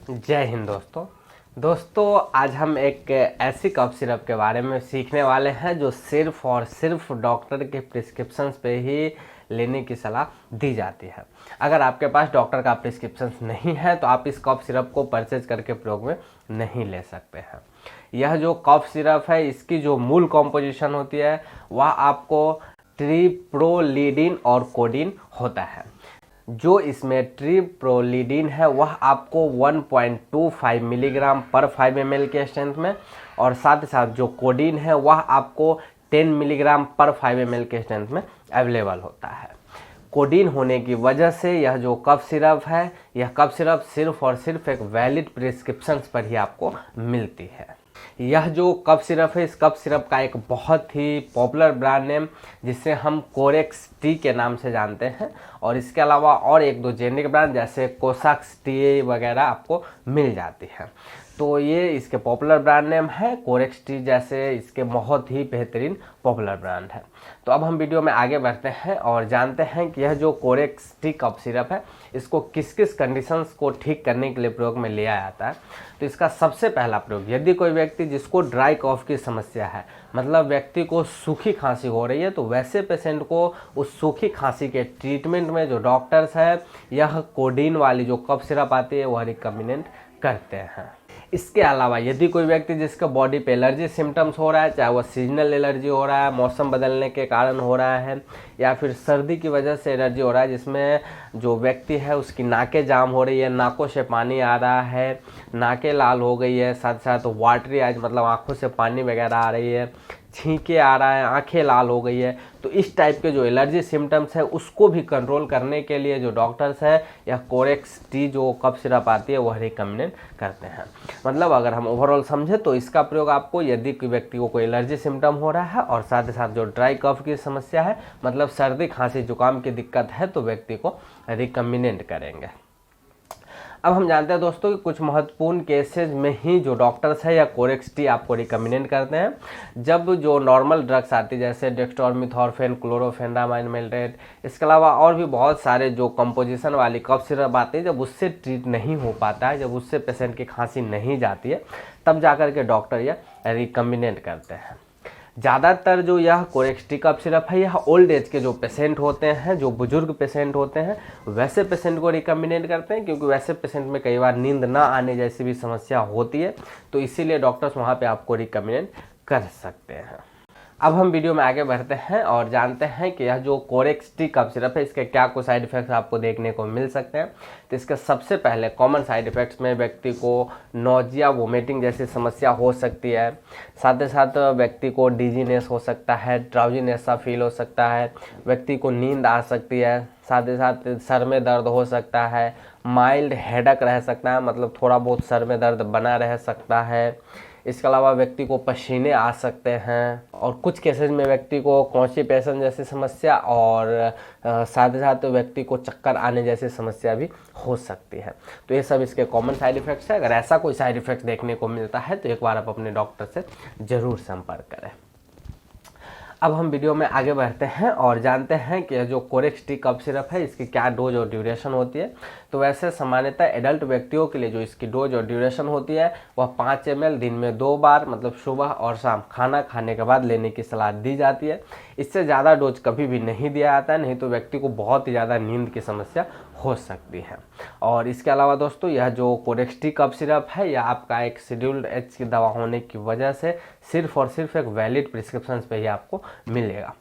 जय हिंद दोस्तों आज हम एक ऐसी कफ सिरप के बारे में सीखने वाले हैं जो सिर्फ और सिर्फ डॉक्टर के प्रिस्क्रिप्शंस पे ही लेने की सलाह दी जाती है। अगर आपके पास डॉक्टर का प्रिस्क्रिप्शन नहीं है तो आप इस कफ सिरप को परचेज करके प्रयोग में नहीं ले सकते हैं। यह जो कफ सिरप है इसकी जो मूल कॉम्पोजिशन होती है वह आपको ट्रिप्रोलिडीन और कोडीन होता है। जो इसमें ट्रिप्रोलिडीन है वह आपको 1.25 मिलीग्राम पर 5 ml के स्ट्रेंथ में, और साथ ही साथ जो कोडीन है वह आपको 10 मिलीग्राम पर 5 ml के स्ट्रेंथ में अवेलेबल होता है। कोडीन होने की वजह से यह जो कफ सिरप है, यह कफ सिरप सिर्फ और सिर्फ एक वैलिड प्रिस्क्रिप्शंस पर ही आपको मिलती है। यह जो कफ सिरप है, इस कफ सिरप का एक बहुत ही पॉपुलर ब्रांड नेम जिसे हम कोरेक्स टी के नाम से जानते हैं, और इसके अलावा और एक दो जेनेरिक ब्रांड जैसे कोसाक्स टी वगैरह आपको मिल जाती है। तो ये इसके पॉपुलर ब्रांड नेम है। कोरेक्स टी जैसे इसके बहुत ही बेहतरीन पॉपुलर ब्रांड है। तो अब हम वीडियो में आगे बढ़ते हैं और जानते हैं कि यह जो कोरेक्स टी कफ सिरप है इसको किस किस कंडीशंस को ठीक करने के लिए प्रयोग में लिया जाता है। तो इसका सबसे पहला प्रयोग, यदि कोई व्यक्ति जिसको ड्राई कॉफ की समस्या है, मतलब व्यक्ति को सूखी खांसी हो रही है, तो वैसे पेशेंट को उस सूखी खांसी के ट्रीटमेंट में जो डॉक्टर्स है यह कोडीन वाली जो कफ सिरप आती है वह रिकमेंड करते हैं। इसके अलावा यदि कोई व्यक्ति जिसका बॉडी पे एलर्जी सिम्टम्स हो रहा है, चाहे वह सीजनल एलर्जी हो रहा है, मौसम बदलने के कारण हो रहा है, या फिर सर्दी की वजह से एलर्जी हो रहा है जिसमें जो व्यक्ति है उसकी नाकें जाम हो रही है, नाकों से पानी आ रहा है, नाकें लाल हो गई है, साथ साथ वाटरी आइज मतलब आँखों से पानी वगैरह आ रही है, छींके आ रहा है, आंखें लाल हो गई है, तो इस टाइप के जो एलर्जी सिम्टम्स है उसको भी कंट्रोल करने के लिए जो डॉक्टर्स है या कोरेक्स टी जो कफ सिरप आती है वह रिकमेंड करते हैं। मतलब अगर हम ओवरऑल समझे तो इसका प्रयोग आपको यदि कोई व्यक्ति को कोई एलर्जी सिम्टम हो रहा है और साथ ही साथ जो ड्राई कफ की समस्या है, मतलब सर्दी खांसी जुकाम की दिक्कत है, तो व्यक्ति को रिकमेंड करेंगे। अब हम जानते हैं दोस्तों कि कुछ महत्वपूर्ण केसेस में ही जो डॉक्टर्स है या कोरेक्स टी आपको रिकमेंड करते हैं। जब जो नॉर्मल ड्रग्स आती है जैसे डेक्सट्रोमेथोर्फेन, क्लोरोफेनामाइन मेल्टेट, इसके अलावा और भी बहुत सारे जो कंपोजिशन वाली कफ सिरप आती है, जब उससे ट्रीट नहीं हो पाता है, जब उससे पेशेंट की खांसी नहीं जाती है, तब जाकर के डॉक्टर यह रिकमेंड करते हैं। ज़्यादातर जो यह कोरेक्स टी कफ सिरप है यह ओल्ड एज के जो पेशेंट होते हैं, जो बुजुर्ग पेशेंट होते हैं, वैसे पेशेंट को रिकमेंड करते हैं, क्योंकि वैसे पेशेंट में कई बार नींद ना आने जैसी भी समस्या होती है, तो इसीलिए डॉक्टर्स वहाँ पे आपको रिकमेंड कर सकते हैं। अब हम वीडियो में आगे बढ़ते हैं और जानते हैं कि यह जो कोरेक्स टी कफ सिरप है इसके क्या कुछ साइड इफेक्ट्स आपको देखने को मिल सकते हैं। तो इसके सबसे पहले कॉमन साइड इफेक्ट्स में व्यक्ति को नोजिया, वोमिटिंग जैसी समस्या हो सकती है। साथ ही साथ व्यक्ति को डिजीनेस हो सकता है, ड्राउजीनेस सा फील हो सकता है, व्यक्ति को नींद आ सकती है, साथ ही साथ सर में दर्द हो सकता है, माइल्ड हेडेक रह सकता है, मतलब थोड़ा बहुत सर में दर्द बना रह सकता है। इसके अलावा व्यक्ति को पसीने आ सकते हैं, और कुछ केसेस में व्यक्ति को कॉन्स्टिपेशन जैसी समस्या और साथ ही साथ व्यक्ति को चक्कर आने जैसी समस्या भी हो सकती है। तो ये सब इसके कॉमन साइड इफ़ेक्ट्स है। अगर ऐसा कोई साइड इफ़ेक्ट देखने को मिलता है तो एक बार आप अपने डॉक्टर से ज़रूर संपर्क करें। अब हम वीडियो में आगे बढ़ते हैं और जानते हैं कि जो कोरेक्स टी कफ सिरप है इसकी क्या डोज और ड्यूरेशन होती है। तो वैसे सामान्यतः एडल्ट व्यक्तियों के लिए जो इसकी डोज और ड्यूरेशन होती है वह 5 ml दिन में 2 बार, मतलब सुबह और शाम खाना खाने के बाद लेने की सलाह दी जाती है। इससे ज़्यादा डोज कभी भी नहीं दिया जाता है, नहीं तो व्यक्ति को बहुत ही ज़्यादा नींद की समस्या हो सकती है। और इसके अलावा दोस्तों यह जो कोरेक्स टी कफ सिरप है यह आपका एक शेड्यूल्ड एच की दवा होने की वजह से सिर्फ और सिर्फ एक वैलिड प्रिस्क्रिप्शन पे ही आपको मिलेगा।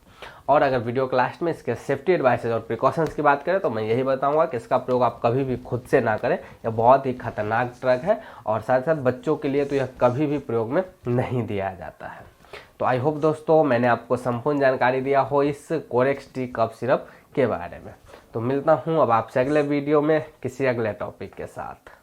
और अगर वीडियो के लास्ट में इसके सेफ्टी एडवाइसेज और प्रिकॉशंस की बात करें तो मैं यही बताऊंगा कि इसका प्रयोग आप कभी भी खुद से ना करें, यह बहुत ही खतरनाक ड्रग है, और साथ साथ बच्चों के लिए तो यह कभी भी प्रयोग में नहीं दिया जाता है। तो आई होप दोस्तों मैंने आपको संपूर्ण जानकारी दिया हो इस कोरेक्स टी कफ सिरप के बारे में। तो मिलता हूँ अब आपसे अगले वीडियो में किसी अगले टॉपिक के साथ।